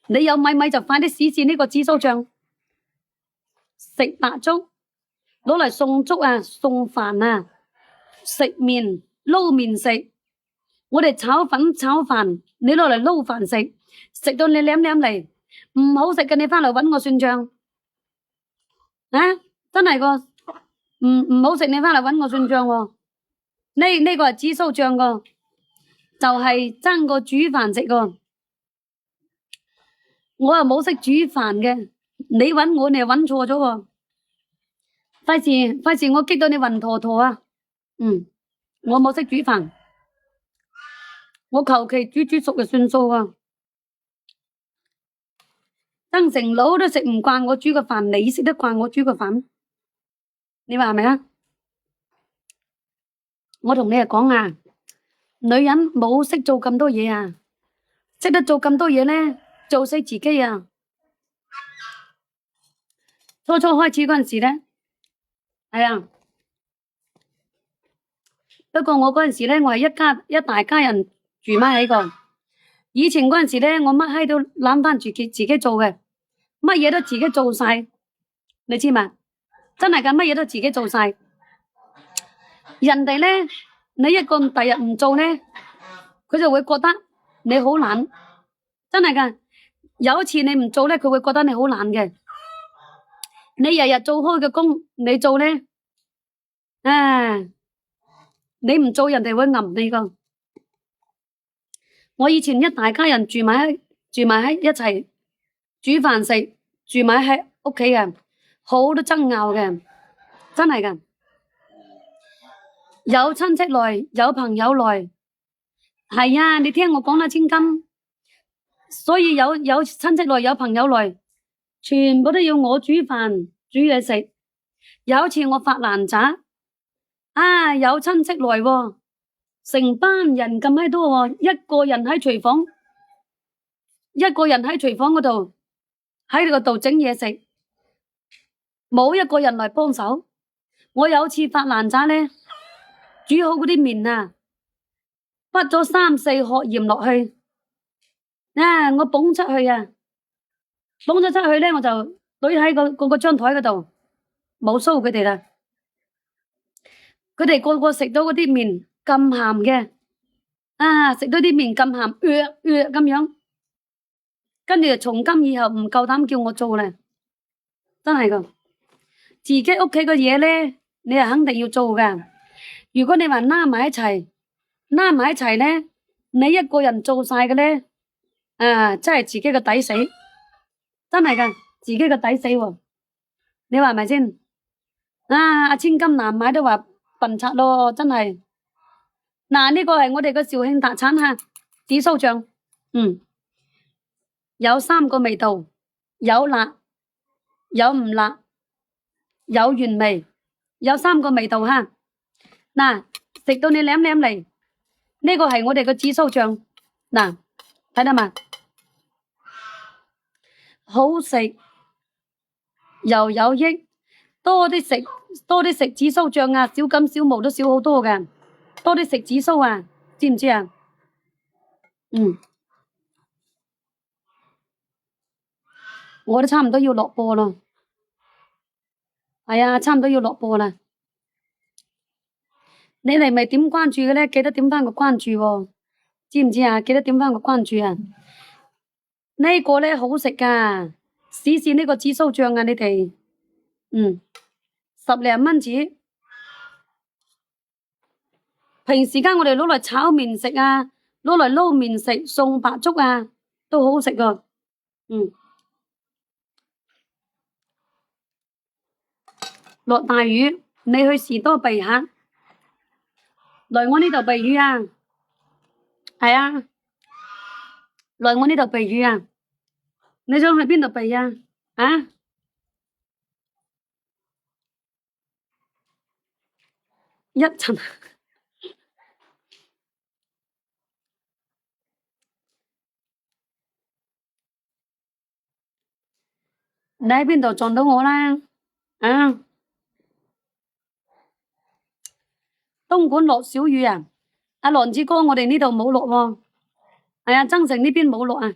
你有米就快啲試試呢個紫蘇醬，食白粥攞嚟送粥啊，送飯啊，食麵撈麵食。我哋炒粉炒飯，你攞嚟撈飯食，食到你舐舐嚟，唔好食嘅你翻嚟搵我算賬啊！真係個唔好食，你翻嚟搵我算賬喎。呢個係紫蘇醬個，就係爭個煮飯食個。我又冇識煮飯嘅，你搵我你又搵錯咗喎。費事我激到你暈陀陀啊！我冇識煮飯，我求其煮熟就算數啊。登成佬都食唔慣我煮個飯，你食得慣我煮個飯？你話係咪啊？我同你講啊，女人冇識做咁多嘢啊，識得做咁多嘢呢，做死自己啊！初開始嗰陣時呢，係啊，不過我嗰陣時呢，我係一大家人住埋喺個。以前嗰陣時呢，我乜閪都攬翻住自己做嘅，乜嘢都自己做晒，你知嘛？真係㗎，乜嘢都自己做晒。人哋呢，你一個第日唔做呢，佢就會覺得你好懶，真係㗎。有一次你唔做呢，佢會覺得你好懶嘅。你日日做開嘅工，你做呢，你唔做，人哋會揞你㗎。我以前一大家人住埋喺一齊煮飯食，住埋喺屋企嘅，好多爭拗嘅，真係㗎。有親戚來，有朋友來，係啊，你聽我講啦，千金。所以有親戚來，有朋友來，全部都要我煮飯煮嘢食。有一次我發爛渣，有親戚來喎，成班人咁喺多喎，一個人喺廚房嗰度喺個度整嘢食，冇一個人來幫手。我有次發爛渣呢，煮好嗰啲麵啊，滗咗3、4殼鹽落去，我捧出去啊，捧咗出去呢，我就攤喺個張台嗰度，冇騷佢哋啦。佢哋個個食到嗰啲麵咁鹹嘅，食到啲麵咁鹹，咁樣，跟住從今以後唔夠膽叫我做啦，真係㗎。自己屋企嘅嘢呢，你係肯定要做㗎。如果你話拉埋一齊呢，你一個人做晒嘅呢，真係自己嘅抵死，真係㗎，自己嘅抵死喎。你話係咪先？阿千金難買都話笨賊咯，真係。呢個係我哋嘅肇慶特產吓，紫蘇醬，有3個味道，有辣，有唔辣，有原味，有3個味道吓。食到你舐舐嚟，呢個係我哋嘅紫蘇醬，睇到嘛？好食又有益，多啲食紫蘇醬啊，少金少毛都少好多㗎，多啲食紫蘇啊，知唔知啊？我都差唔多要落播啦，係啊，差唔多要落播啦。你哋未點關注嘅呢？記得點返個關注喎，知唔知啊？記得點返個關注啊！呢個呢好食㗎，試試呢個紫蘇醬啊！你哋，10零蚊紙。平時間我哋攞嚟炒麵食啊，攞嚟撈麵食，送白粥啊，都好好食㗎。落大雨，你去士多避下。來我呢度避雨啊，係啊，來我呢度避雨啊，你想去邊度避啊？一層，你喺邊度撞到我啦？東莞落小雨啊！阿郎子哥，我哋呢度冇落喎，係啊，增城呢邊冇落啊。